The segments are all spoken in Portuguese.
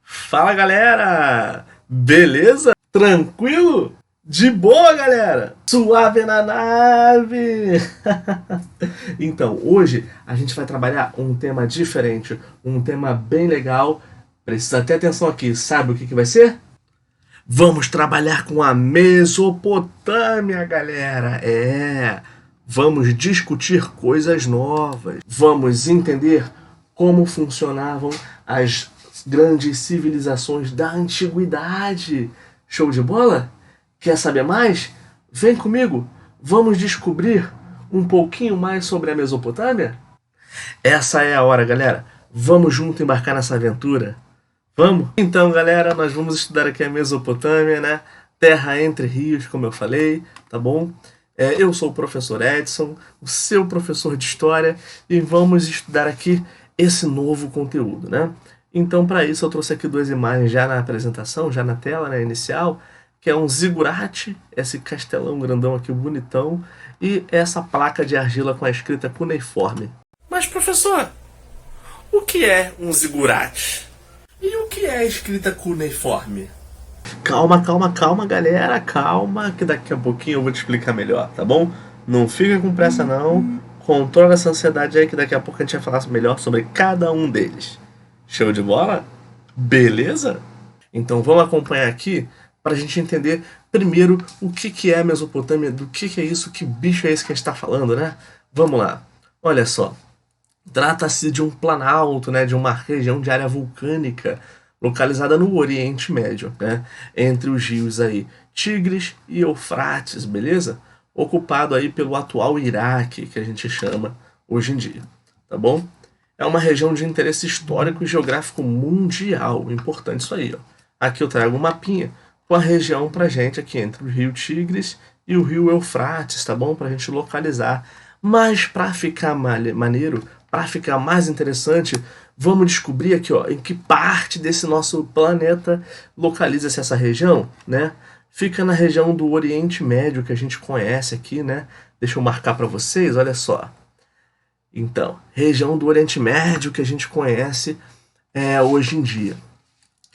Fala galera! Beleza? Tranquilo? De boa, galera! Suave na nave! Então, hoje a gente vai trabalhar um tema diferente, um tema bem legal. Precisa ter atenção aqui, sabe o que vai ser? Vamos trabalhar com a Mesopotâmia, galera! Vamos discutir coisas novas. Vamos entender como funcionavam as grandes civilizações da antiguidade. Show de bola? Quer saber mais? Vem comigo, vamos descobrir um pouquinho mais sobre a Mesopotâmia? Essa é a hora, galera. Vamos junto embarcar nessa aventura. Vamos? Então, galera, nós vamos estudar aqui a Mesopotâmia, né? Terra entre rios, como eu falei, tá bom? Eu sou o professor Edson, o seu professor de História, e vamos estudar aqui esse novo conteúdo, né? Então, para isso, eu trouxe aqui duas imagens já na apresentação, já na tela, né, inicial, que é um zigurate, esse castelão grandão aqui, bonitão, e essa placa de argila com a escrita cuneiforme. Mas, professor, o que é um zigurate? E o que é a escrita cuneiforme? Calma, galera, calma, que daqui a pouquinho eu vou te explicar melhor, tá bom? Não fica com pressa não, controla essa ansiedade aí que daqui a pouco a gente vai falar melhor sobre cada um deles. Show de bola? Beleza? Então vamos acompanhar aqui para a gente entender primeiro o que é a Mesopotâmia, do que é isso, que bicho é esse que a gente está falando, né? Vamos lá, olha só. Trata-se de um planalto, né, de uma região de área vulcânica localizada no Oriente Médio, né, entre os rios aí Tigres e Eufrates, beleza? Ocupado aí pelo atual Iraque, que a gente chama hoje em dia, tá bom? É uma região de interesse histórico e geográfico mundial, importante isso aí, ó. Aqui eu trago um mapinha com a região pra gente aqui entre o rio Tigres e o rio Eufrates, tá bom? Pra gente localizar. Mas para ficar maneiro, para ficar mais interessante, vamos descobrir aqui, ó, em que parte desse nosso planeta localiza-se essa região, né? Fica na região do Oriente Médio, que a gente conhece aqui, né? Deixa eu marcar para vocês, olha só. Então, região do Oriente Médio que a gente conhece hoje em dia,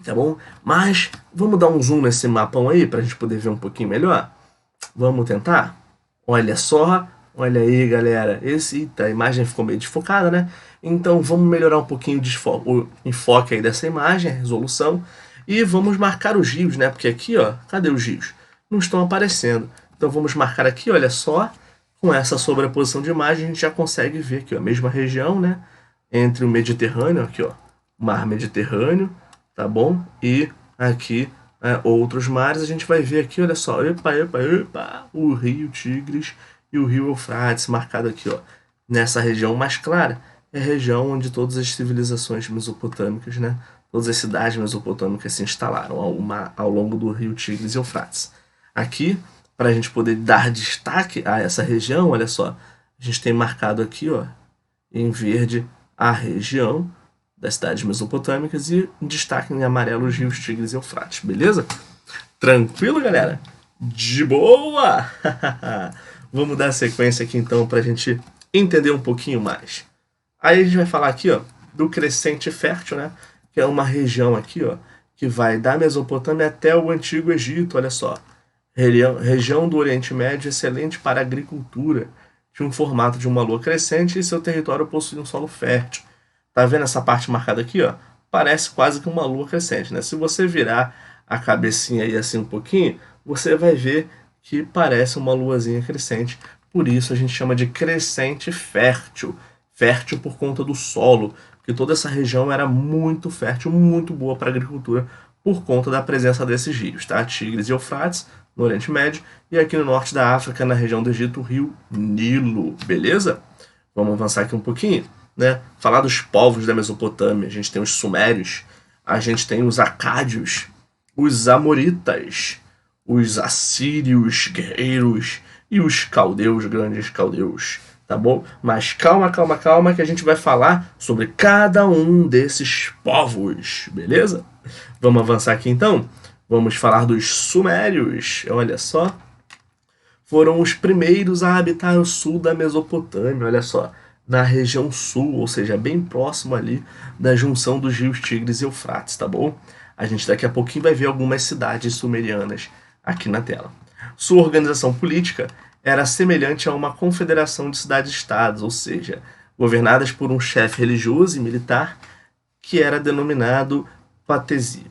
tá bom? Mas vamos dar um zoom nesse mapão aí para a gente poder ver um pouquinho melhor? Vamos tentar? Olha só. Olha aí, galera, a imagem ficou meio desfocada, né? Então vamos melhorar um pouquinho o enfoque aí dessa imagem, a resolução, e vamos marcar os rios, né? Porque aqui, ó, cadê os rios? Não estão aparecendo. Então vamos marcar aqui, olha só, com essa sobreposição de imagem a gente já consegue ver aqui, ó, a mesma região, né? Entre o Mediterrâneo, aqui, ó, mar Mediterrâneo, tá bom? E aqui outros mares, a gente vai ver aqui, olha só, o rio Tigres e o rio Eufrates, marcado aqui, ó, nessa região mais clara, é a região onde todas as civilizações mesopotâmicas, né, todas as cidades mesopotâmicas se instalaram ao longo do rio Tigres e Eufrates. Aqui, para a gente poder dar destaque a essa região, olha só, a gente tem marcado aqui, ó, em verde, a região das cidades mesopotâmicas e em destaque em amarelo os rios Tigres e Eufrates, beleza? Tranquilo, galera? De boa! Vamos dar sequência aqui então para a gente entender um pouquinho mais. Aí a gente vai falar aqui, ó, do Crescente Fértil, né? Que é uma região aqui, ó, que vai da Mesopotâmia até o Antigo Egito, olha só. Região do Oriente Médio excelente para a agricultura, de um formato de uma lua crescente e seu território possui um solo fértil. Tá vendo essa parte marcada aqui, ó? Parece quase que uma lua crescente, né? Se você virar a cabecinha aí assim um pouquinho, você vai ver que parece uma luazinha crescente, por isso a gente chama de crescente fértil. Fértil por conta do solo, porque toda essa região era muito fértil, muito boa para a agricultura, por conta da presença desses rios, tá? Tigres e Eufrates, no Oriente Médio, e aqui no norte da África, na região do Egito, o rio Nilo, beleza? Vamos avançar aqui um pouquinho, né? Falar dos povos da Mesopotâmia, a gente tem os sumérios, a gente tem os acádios, os amoritas, os assírios, guerreiros e os caldeus, grandes caldeus, tá bom? Mas calma que a gente vai falar sobre cada um desses povos, beleza? Vamos avançar aqui então? Vamos falar dos sumérios, olha só. Foram os primeiros a habitar o sul da Mesopotâmia, olha só. na região sul, ou seja, bem próximo ali da junção dos rios Tigres e Eufrates, tá bom? A gente daqui a pouquinho vai ver algumas cidades sumerianas aqui na tela. Sua organização política era semelhante a uma confederação de cidades-estados, ou seja, governadas por um chefe religioso e militar que era denominado patesi.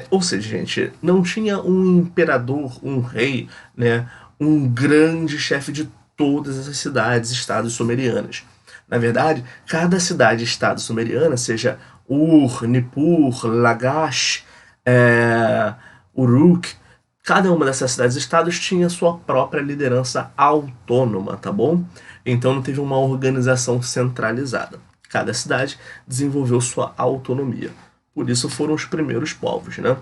Ou seja, gente, não tinha um imperador, um rei, né, um grande chefe de todas essas cidades, estados sumerianas. Na verdade, cada cidade, estado sumeriana, seja Ur, Nippur, Lagash, Uruk, cada uma dessas cidades e estados tinha sua própria liderança autônoma, tá bom? Então não teve uma organização centralizada. Cada cidade desenvolveu sua autonomia. Por isso foram os primeiros povos, né?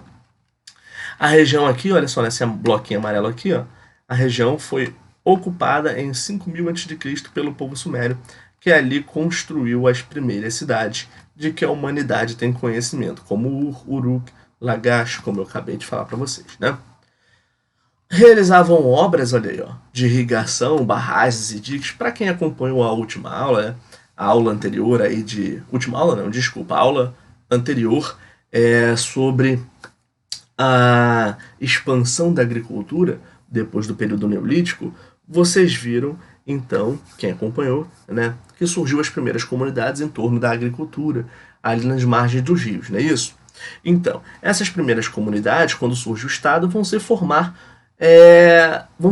A região aqui, olha só, nesse bloquinho amarelo aqui, ó, a região foi ocupada em 5000 a.C. pelo povo sumério, que ali construiu as primeiras cidades de que a humanidade tem conhecimento, como Ur, Uruk, Lagash, como eu acabei de falar para vocês, né? Realizavam obras, olha aí, ó, de irrigação, barragens e diques. Para quem acompanhou a última aula, né, a aula anterior aí de... Última aula não, desculpa, a aula anterior sobre a expansão da agricultura depois do período neolítico, vocês viram, então, quem acompanhou, né, que surgiu as primeiras comunidades em torno da agricultura, ali nas margens dos rios, não é isso? Então, essas primeiras comunidades, quando surge o Estado, vão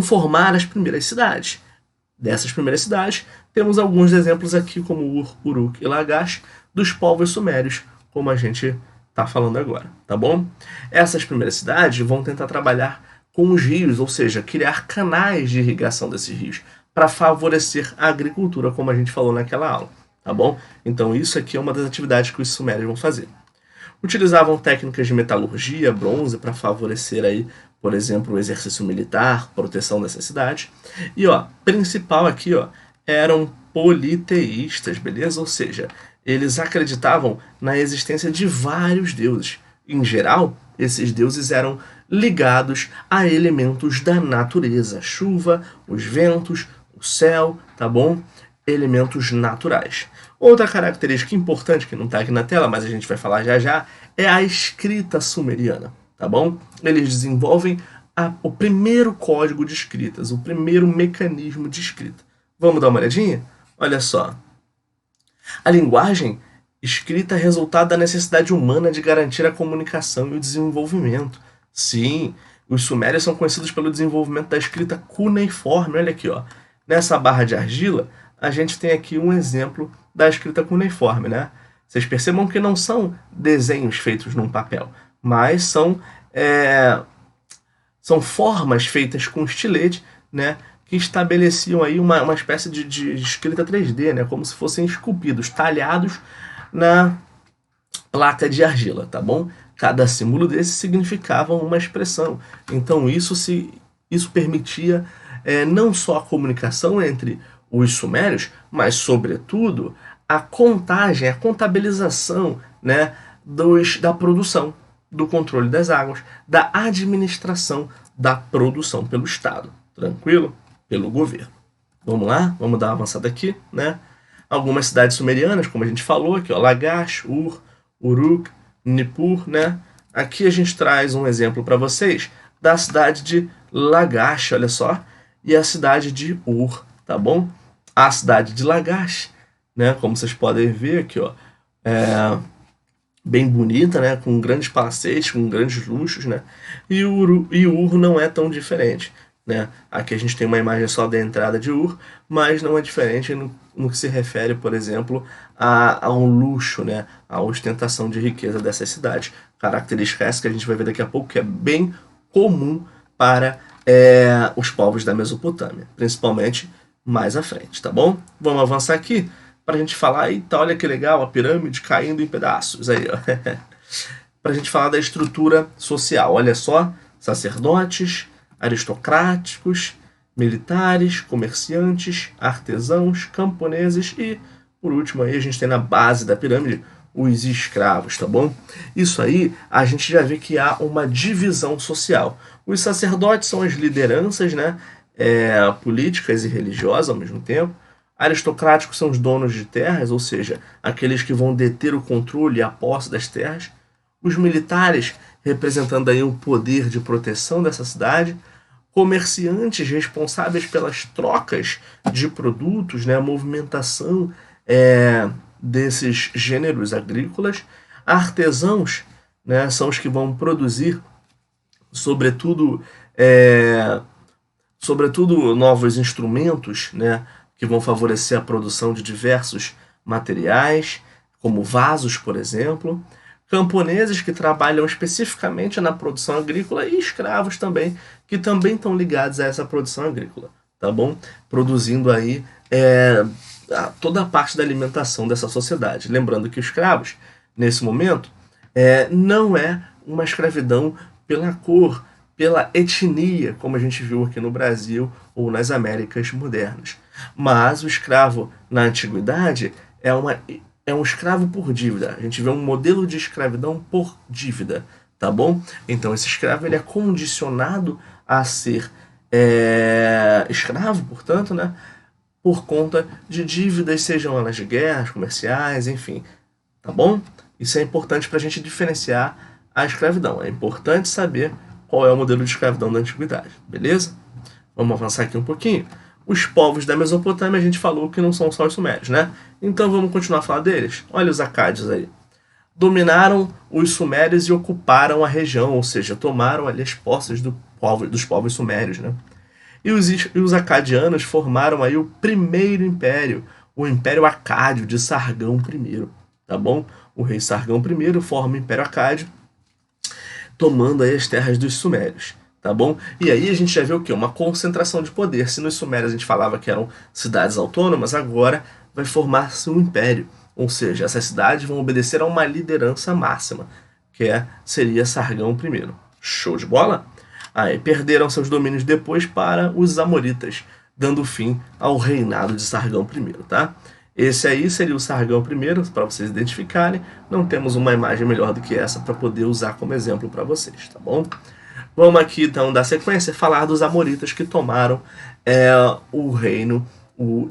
formar as primeiras cidades. Dessas primeiras cidades, temos alguns exemplos aqui, como Ur, Uruk e Lagash, dos povos sumérios, como a gente está falando agora, tá bom? Essas primeiras cidades vão tentar trabalhar com os rios, ou seja, criar canais de irrigação desses rios, para favorecer a agricultura, como a gente falou naquela aula, tá bom? Então isso aqui é uma das atividades que os sumérios vão fazer. Utilizavam técnicas de metalurgia, bronze, para favorecer aí, por exemplo, o exercício militar, proteção dessa cidade. E ó, principal aqui, ó, eram politeístas, beleza? Ou seja, eles acreditavam na existência de vários deuses. Em geral, esses deuses eram ligados a elementos da natureza, a chuva, os ventos, o céu, tá bom? Elementos naturais. Outra característica importante, que não está aqui na tela, mas a gente vai falar já já, é a escrita sumeriana, tá bom? Eles desenvolvem o primeiro código de escritas, o primeiro mecanismo de escrita. Vamos dar uma olhadinha? Olha só. A linguagem escrita é resultado da necessidade humana de garantir a comunicação e o desenvolvimento. Sim, os sumérios são conhecidos pelo desenvolvimento da escrita cuneiforme. Olha aqui, ó. Nessa barra de argila, a gente tem aqui um exemplo da escrita cuneiforme, né? Vocês percebam que não são desenhos feitos num papel, mas são formas feitas com estilete, né? Que estabeleciam aí uma espécie de escrita 3D, né? Como se fossem esculpidos, talhados na placa de argila, tá bom? Cada símbolo desse significava uma expressão. Então isso permitia não só a comunicação entre os sumérios, mas, sobretudo, a contagem, a contabilização, né, da produção, do controle das águas, da administração da produção pelo Estado. Tranquilo? Pelo governo. Vamos lá? Vamos dar uma avançada aqui, né? Algumas cidades sumerianas, como a gente falou aqui, ó, Lagash, Ur, Uruk, Nippur, né? Aqui a gente traz um exemplo para vocês da cidade de Lagash, olha só, e a cidade de Ur, tá bom? A cidade de Lagash, né? Como vocês podem ver aqui, ó, bem bonita, né? Com grandes palacetes, com grandes luxos, né? E Ur não é tão diferente, né? Aqui a gente tem uma imagem só da entrada de Ur, mas não é diferente no que se refere, por exemplo, a um luxo, né? A ostentação de riqueza dessas cidades. Característica essa que a gente vai ver daqui a pouco, que é bem comum para os povos da Mesopotâmia, principalmente mais à frente, tá bom? Vamos avançar aqui para a gente falar, eita, olha que legal, a pirâmide caindo em pedaços, aí, ó. Para a gente falar da estrutura social, olha só, sacerdotes, aristocráticos, militares, comerciantes, artesãos, camponeses e, por último, aí a gente tem na base da pirâmide os escravos, tá bom? Isso aí a gente já vê que há uma divisão social. Os sacerdotes são as lideranças, né, políticas e religiosas ao mesmo tempo. Aristocráticos são os donos de terras, ou seja, aqueles que vão deter o controle e a posse das terras. Os militares, representando aí um poder de proteção dessa cidade. Comerciantes responsáveis pelas trocas de produtos, né, a movimentação desses gêneros agrícolas. Artesãos, né, são os que vão produzir, sobretudo, novos instrumentos, né, que vão favorecer a produção de diversos materiais, como vasos, por exemplo. Camponeses que trabalham especificamente na produção agrícola e escravos também, que também estão ligados a essa produção agrícola, tá bom? Produzindo aí toda a parte da alimentação dessa sociedade. Lembrando que os escravos, nesse momento, não é uma escravidão pela cor, pela etnia, como a gente viu aqui no Brasil ou nas Américas modernas. Mas o escravo na antiguidade é um escravo por dívida. A gente vê um modelo de escravidão por dívida, tá bom? Então esse escravo ele é condicionado a ser escravo, portanto, né? Por conta de dívidas, sejam elas de guerras, comerciais, enfim, tá bom? Isso é importante para a gente diferenciar a escravidão. É importante saber qual é o modelo de escravidão da antiguidade, beleza? Vamos avançar aqui um pouquinho. Os povos da Mesopotâmia a gente falou que não são só os sumérios, né? Então vamos continuar a falar deles? Olha os acádios aí. Dominaram os sumérios e ocuparam a região, ou seja, tomaram ali as posses dos povos sumérios, né? E os acadianos formaram aí o primeiro império, o Império Acádio de Sargão I, tá bom? O rei Sargão I forma o Império Acádio, tomando aí as terras dos sumérios, tá bom? E aí a gente já vê o quê? Uma concentração de poder. Se nos sumérios a gente falava que eram cidades autônomas, agora vai formar-se um império. Ou seja, essas cidades vão obedecer a uma liderança máxima, que seria Sargão I. Show de bola? Aí perderam seus domínios depois para os amoritas, dando fim ao reinado de Sargão I, tá? Esse aí seria o Sargão I, para vocês identificarem. Não temos uma imagem melhor do que essa para poder usar como exemplo para vocês, tá bom? Vamos aqui, então, dar sequência, falar dos amoritas que tomaram o reino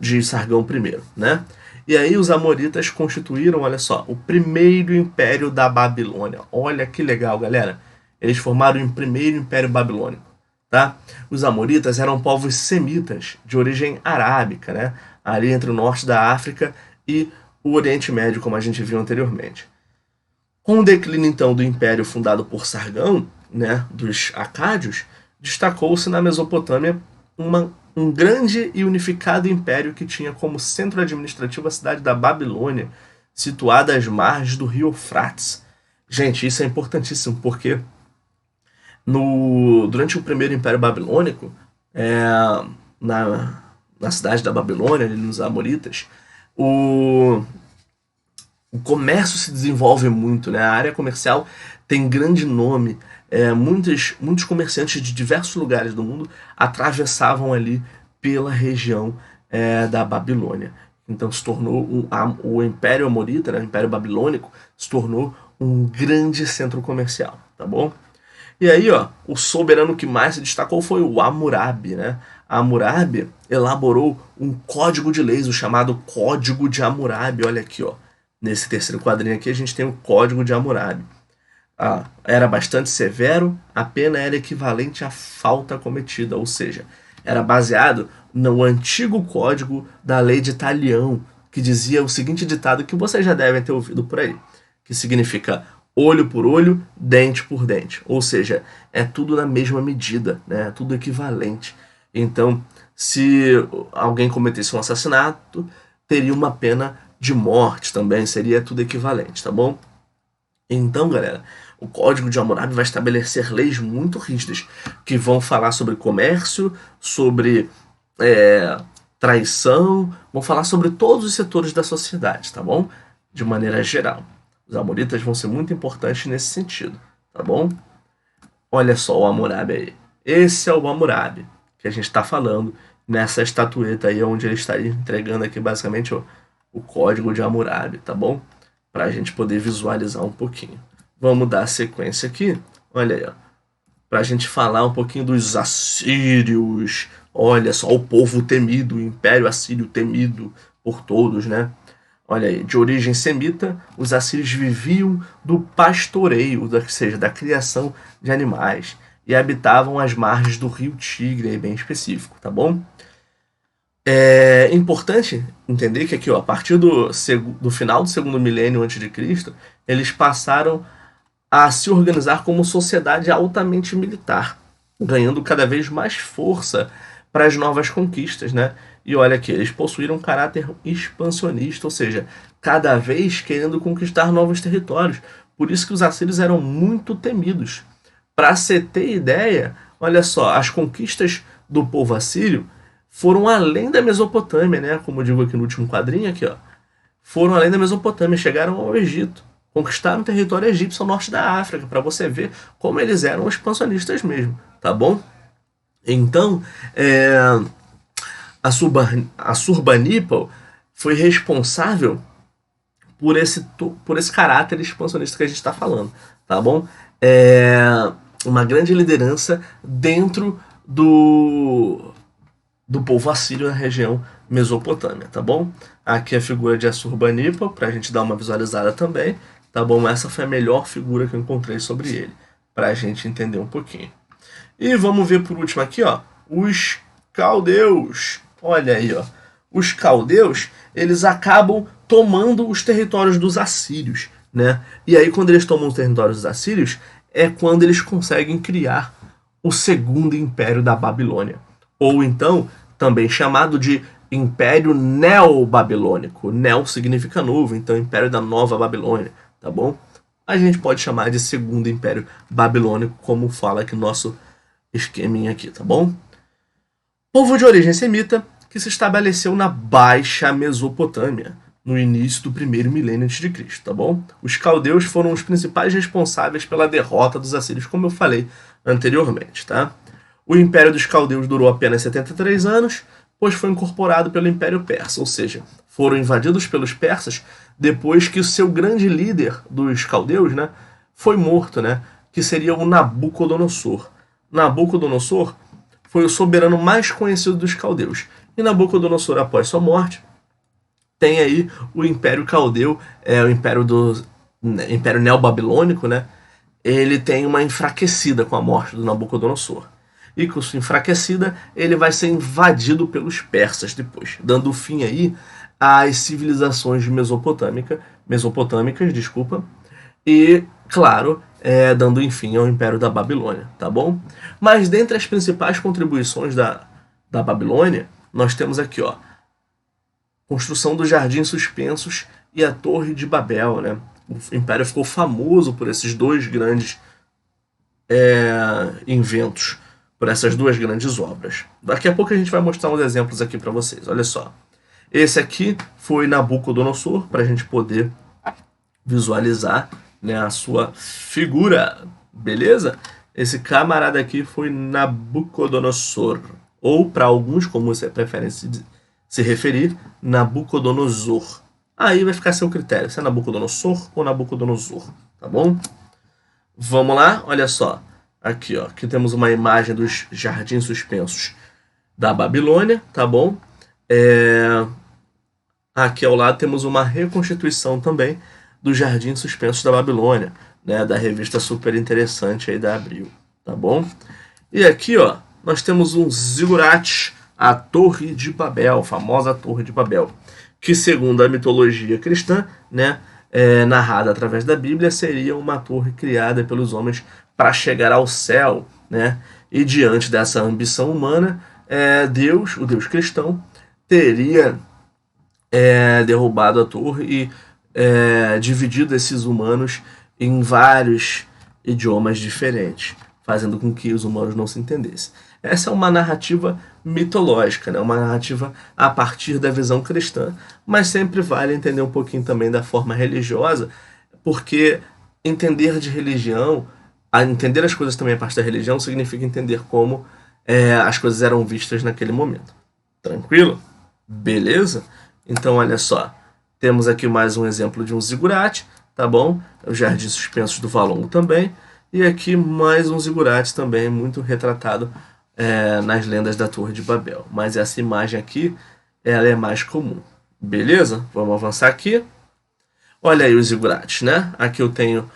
de Sargão I, né? E aí os amoritas constituíram, olha só, o primeiro império da Babilônia. Olha que legal, galera. Eles formaram o primeiro império babilônico, tá? Os amoritas eram povos semitas, de origem arábica, né? Ali entre o norte da África e o Oriente Médio, como a gente viu anteriormente. Com o declínio, então, do império fundado por Sargão, né, dos acádios, destacou-se na Mesopotâmia um grande e unificado império que tinha como centro administrativo a cidade da Babilônia, situada às margens do rio Eufrates. Gente, isso é importantíssimo, porque durante o primeiro Império Babilônico, na cidade da Babilônia, ali nos Amoritas, o comércio se desenvolve muito, né? A área comercial tem grande nome. Muitos comerciantes de diversos lugares do mundo atravessavam ali pela região da Babilônia. Então se tornou o Império Amorita, né? O Império Babilônico, se tornou um grande centro comercial, tá bom? E aí, ó, o soberano que mais se destacou foi o Hammurabi, né? Hammurabi elaborou um código de leis, o chamado Código de Hammurabi. Olha aqui, ó. Nesse terceiro quadrinho aqui a gente tem o Código de Hammurabi. Era bastante severo, a pena era equivalente à falta cometida, ou seja, era baseado no antigo código da lei de Talião, que dizia o seguinte ditado que vocês já devem ter ouvido por aí, que significa olho por olho, dente por dente. Ou seja, é tudo na mesma medida, né? É tudo equivalente. Então, se alguém cometesse um assassinato, teria uma pena de morte também, seria tudo equivalente, tá bom? Então, galera, o Código de Hammurabi vai estabelecer leis muito rígidas, que vão falar sobre comércio, sobre traição, vão falar sobre todos os setores da sociedade, tá bom? De maneira geral. Os amoritas vão ser muito importantes nesse sentido, tá bom? Olha só o Hammurabi aí. Esse é o Hammurabi que a gente está falando nessa estatueta aí, onde ele estaria entregando aqui basicamente o Código de Hammurabi, tá bom? Para a gente poder visualizar um pouquinho. Vamos dar sequência aqui. Olha aí, ó. Para a gente falar um pouquinho dos assírios, Olha só, o povo temido, o Império Assírio temido por todos, né? Olha aí, de origem semita, os assírios viviam do pastoreio, ou seja, da criação de animais, e habitavam as margens do rio Tigre, aí bem específico, tá bom? É importante entender que aqui, ó, a partir do final do segundo milênio antes de Cristo, eles passaram a se organizar como sociedade altamente militar, ganhando cada vez mais força para as novas conquistas, né? E olha aqui, eles possuíram um caráter expansionista, ou seja, cada vez querendo conquistar novos territórios. Por isso que os assírios eram muito temidos. Para você ter ideia, olha só, as conquistas do povo assírio foram além da Mesopotâmia, né? Como eu digo aqui no último quadrinho, aqui, ó, foram além da Mesopotâmia, chegaram ao Egito, conquistaram o território egípcio ao norte da África, para você ver como eles eram expansionistas mesmo, tá bom? Então, a Surbanipal foi responsável por esse caráter expansionista que a gente está falando, tá bom? Uma grande liderança dentro do povo assírio na região Mesopotâmia, tá bom? Aqui a figura de Assurbanipal, para a gente dar uma visualizada também, tá bom? Essa foi a melhor figura que eu encontrei sobre ele, para a gente entender um pouquinho. E vamos ver por último aqui, ó, os caldeus. Olha aí, ó. Os caldeus, eles acabam tomando os territórios dos assírios, né? E aí quando eles tomam os territórios dos assírios, é quando eles conseguem criar o segundo império da Babilônia. Ou então, também chamado de Império Neo-Babilônico. Neo significa novo, então Império da Nova Babilônia, tá bom? A gente pode chamar de Segundo Império Babilônico, como fala aqui no nosso esqueminha aqui, tá bom? Povo de origem semita que se estabeleceu na Baixa Mesopotâmia, no início do primeiro milênio antes de Cristo, tá bom? Os caldeus foram os principais responsáveis pela derrota dos assírios, como eu falei anteriormente, tá? O Império dos Caldeus durou apenas 73 anos, pois foi incorporado pelo Império Persa, ou seja, foram invadidos pelos persas depois que o seu grande líder dos caldeus, né, foi morto, né, que seria o Nabucodonosor. Nabucodonosor foi o soberano mais conhecido dos caldeus. E Nabucodonosor, após sua morte, tem aí o Império Caldeu, o Império Neobabilônico, né? Ele tem uma enfraquecida com a morte do Nabucodonosor. E com sua enfraquecida, ele vai ser invadido pelos persas depois, dando fim aí às civilizações mesopotâmicas, desculpa, e, claro, dando fim ao Império da Babilônia, tá bom? Mas dentre as principais contribuições da Babilônia, nós temos aqui, ó, construção dos Jardins Suspensos e a Torre de Babel, né? O Império ficou famoso por esses dois grandes inventos, por essas duas grandes obras. Daqui a pouco a gente vai mostrar uns exemplos aqui para vocês. Olha só. Esse aqui foi Nabucodonosor, para a gente poder visualizar, né, a sua figura. Beleza? Esse camarada aqui foi Nabucodonosor. Ou, para alguns, como você prefere se referir, Nabucodonosor. Aí vai ficar a seu critério, se é Nabucodonosor ou Nabucodonosor, tá bom? Vamos lá, olha só. Aqui, ó, aqui temos uma imagem dos Jardins Suspensos da Babilônia, tá bom? Aqui ao lado temos uma reconstituição também dos Jardins Suspensos da Babilônia, né, da revista super interessante aí da Abril, tá bom? E aqui, ó, nós temos um ziggurat, a Torre de Babel, a famosa Torre de Babel, que segundo a mitologia cristã, né, narrada através da Bíblia, seria uma torre criada pelos homens para chegar ao céu, né? E diante dessa ambição humana, Deus, o Deus cristão, teria derrubado a torre e dividido esses humanos em vários idiomas diferentes, fazendo com que os humanos não se entendessem. Essa é uma narrativa mitológica, né? Uma narrativa a partir da visão cristã, mas sempre vale entender um pouquinho também da forma religiosa, porque entender de religião, entender as coisas também a partir da religião, significa entender como as coisas eram vistas naquele momento. Tranquilo? Beleza? Então, olha só. Temos aqui mais um exemplo de um ziggurat, tá bom? Os Jardins Suspensos do Valongo também. E aqui mais um ziggurat também, muito retratado nas lendas da Torre de Babel. Mas essa imagem aqui, ela é mais comum. Beleza? Vamos avançar aqui. Olha aí os zigurates, né? Aqui eu tenho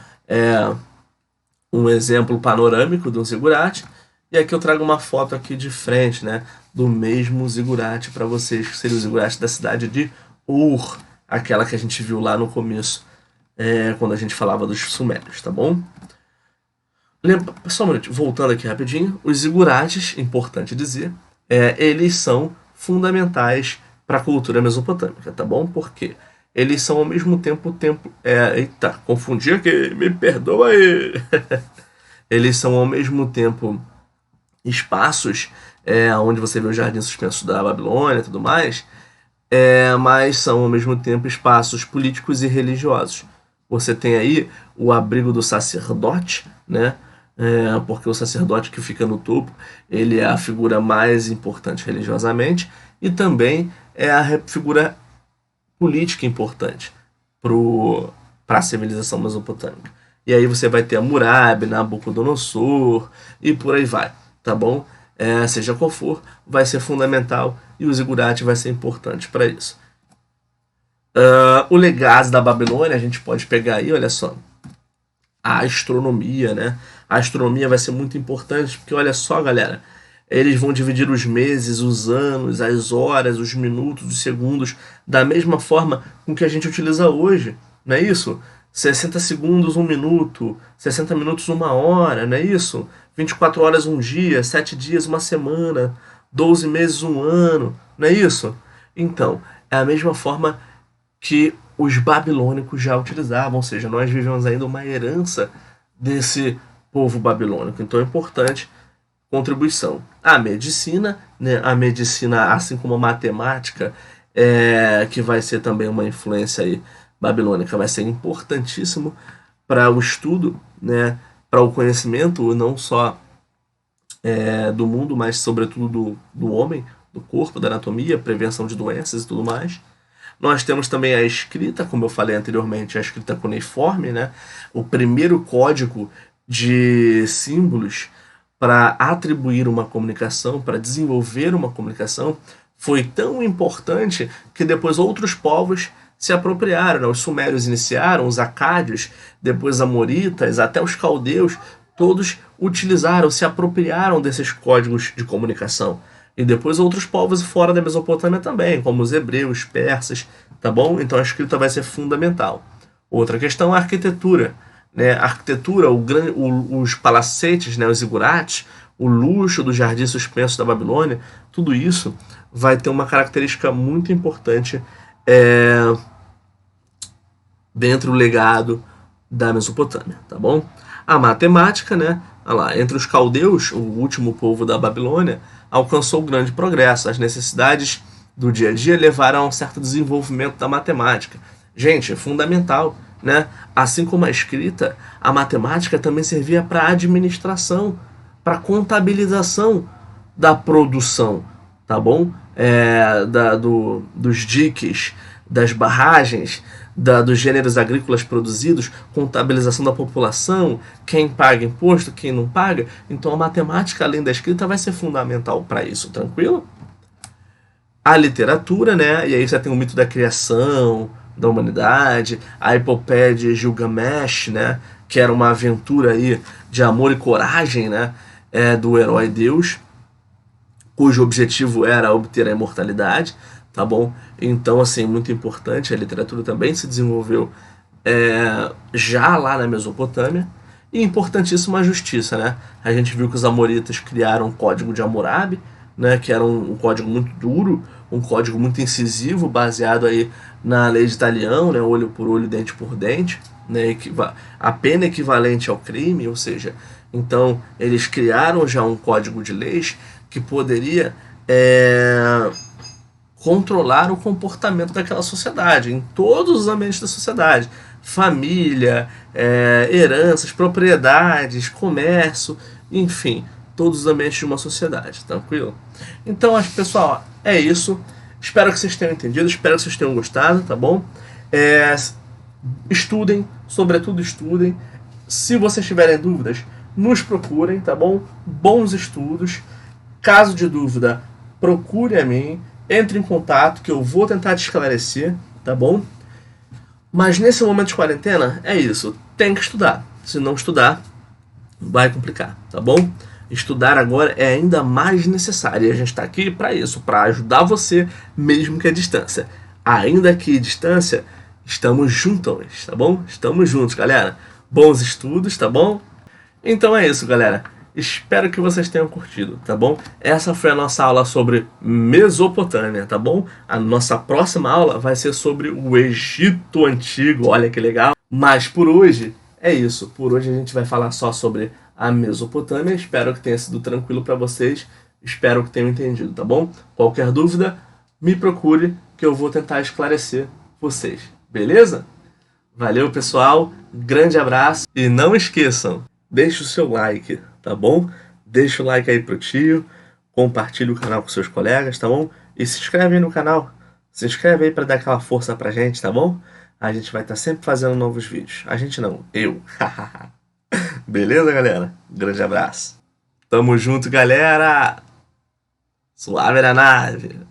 um exemplo panorâmico de um zigurate. E aqui eu trago uma foto aqui de frente, né? Do mesmo zigurate para vocês, que seria o zigurate da cidade de Ur. Aquela que a gente viu lá no começo, quando a gente falava dos sumérios, tá bom? Só um minuto, voltando aqui rapidinho. Os zigurates, importante dizer, eles são fundamentais para a cultura mesopotâmica, tá bom? Porque eles são ao mesmo tempo... eita, confundi aqui, me perdoa aí. Eles são ao mesmo tempo espaços onde você vê o jardim suspenso da Babilônia e tudo mais, mas são ao mesmo tempo espaços políticos e religiosos. Você tem aí o abrigo do sacerdote, né? Porque o sacerdote que fica no topo, ele é a figura mais importante religiosamente e também é a figura política importante para a civilização mesopotâmica. E aí você vai ter Hammurabi, Nabucodonosor e por aí vai, tá bom? Seja qual for, vai ser fundamental e o zigurate vai ser importante para isso. O legado da Babilônia, a gente pode pegar aí, olha só, a astronomia, né? A astronomia vai ser muito importante, porque olha só, galera, eles vão dividir os meses, os anos, as horas, os minutos, os segundos, da mesma forma com que a gente utiliza hoje, não é isso? 60 segundos, 1 minuto, 60 minutos, 1 hora, não é isso? 24 horas, 1 dia, 7 dias, 1 semana, 12 meses, 1 ano, não é isso? Então, é a mesma forma que os babilônicos já utilizavam, ou seja, nós vivemos ainda uma herança desse povo babilônico. Então é importante contribuição. A medicina, né? A medicina, assim como a matemática, que vai ser também uma influência aí babilônica, vai ser importantíssimo para o estudo, né? Para o conhecimento não só do mundo, mas sobretudo do homem, do corpo, da anatomia, prevenção de doenças e tudo mais. Nós temos também a escrita, como eu falei anteriormente, a escrita cuneiforme, né? O primeiro código de símbolos para atribuir uma comunicação, para desenvolver uma comunicação, foi tão importante que depois outros povos se apropriaram, né? Os sumérios iniciaram, os acádios, depois os amoritas, até os caldeus, todos utilizaram, se apropriaram desses códigos de comunicação. E depois outros povos fora da Mesopotâmia também, como os hebreus, persas, tá bom? Então a escrita vai ser fundamental. Outra questão é a arquitetura, né? A arquitetura, os palacetes, né? Os zigurates, o luxo do jardim suspenso da Babilônia, tudo isso vai ter uma característica muito importante dentro do legado da Mesopotâmia, tá bom? A matemática, né? Olha lá, entre os caldeus, o último povo da Babilônia, alcançou grande progresso. As necessidades do dia a dia levaram a um certo desenvolvimento da matemática. Gente, é fundamental, né? Assim como a escrita, a matemática também servia para administração, para contabilização da produção, tá bom? Dos diques, das barragens, dos gêneros agrícolas produzidos, contabilização da população, quem paga imposto, quem não paga. Então a matemática, além da escrita, vai ser fundamental para isso, tranquilo? A literatura, né? E aí você tem o mito da criação da humanidade, a epopeia de Gilgamesh, né? Que era uma aventura aí de amor e coragem, né? Do herói Deus, cujo objetivo era obter a imortalidade, tá bom? Então, assim, muito importante, a literatura também se desenvolveu já lá na Mesopotâmia. E importantíssima a justiça, né? A gente viu que os amoritas criaram o Código de Hammurabi, né? Que era um código muito duro, um código muito incisivo, baseado aí na lei de Talião, né? Olho por olho, dente por dente, né? A pena equivalente ao crime, ou seja, então eles criaram já um código de leis que poderia controlar o comportamento daquela sociedade, em todos os ambientes da sociedade. Família, heranças, propriedades, comércio, enfim, todos os ambientes de uma sociedade, tranquilo? Então, pessoal, é isso. Espero que vocês tenham entendido, espero que vocês tenham gostado, tá bom? Estudem, sobretudo estudem. Se vocês tiverem dúvidas, nos procurem, tá bom? Bons estudos. Caso de dúvida, procure a mim, entre em contato que eu vou tentar te esclarecer, tá bom? Mas nesse momento de quarentena, é isso, tem que estudar. Se não estudar, vai complicar, tá bom? Estudar agora é ainda mais necessário e a gente está aqui para isso, para ajudar você, mesmo que à distância. Ainda que à distância, estamos juntos, tá bom? Estamos juntos, galera. Bons estudos, tá bom? Então é isso, galera. Espero que vocês tenham curtido, tá bom? Essa foi a nossa aula sobre Mesopotâmia, tá bom? A nossa próxima aula vai ser sobre o Egito Antigo, olha que legal. Mas por hoje é isso. Por hoje a gente vai falar só sobre a Mesopotâmia. Espero que tenha sido tranquilo para vocês. Espero que tenham entendido, tá bom? Qualquer dúvida, me procure que eu vou tentar esclarecer vocês. Beleza? Valeu, pessoal. Grande abraço. E não esqueçam, deixe o seu like, tá bom? Deixa o like aí pro tio. Compartilhe o canal com seus colegas, tá bom? E se inscreve aí no canal. Se inscreve aí para dar aquela força pra gente, tá bom? A gente vai estar sempre fazendo novos vídeos. A gente não, eu. Beleza, galera? Grande abraço. Tamo junto, galera. Suave na nave.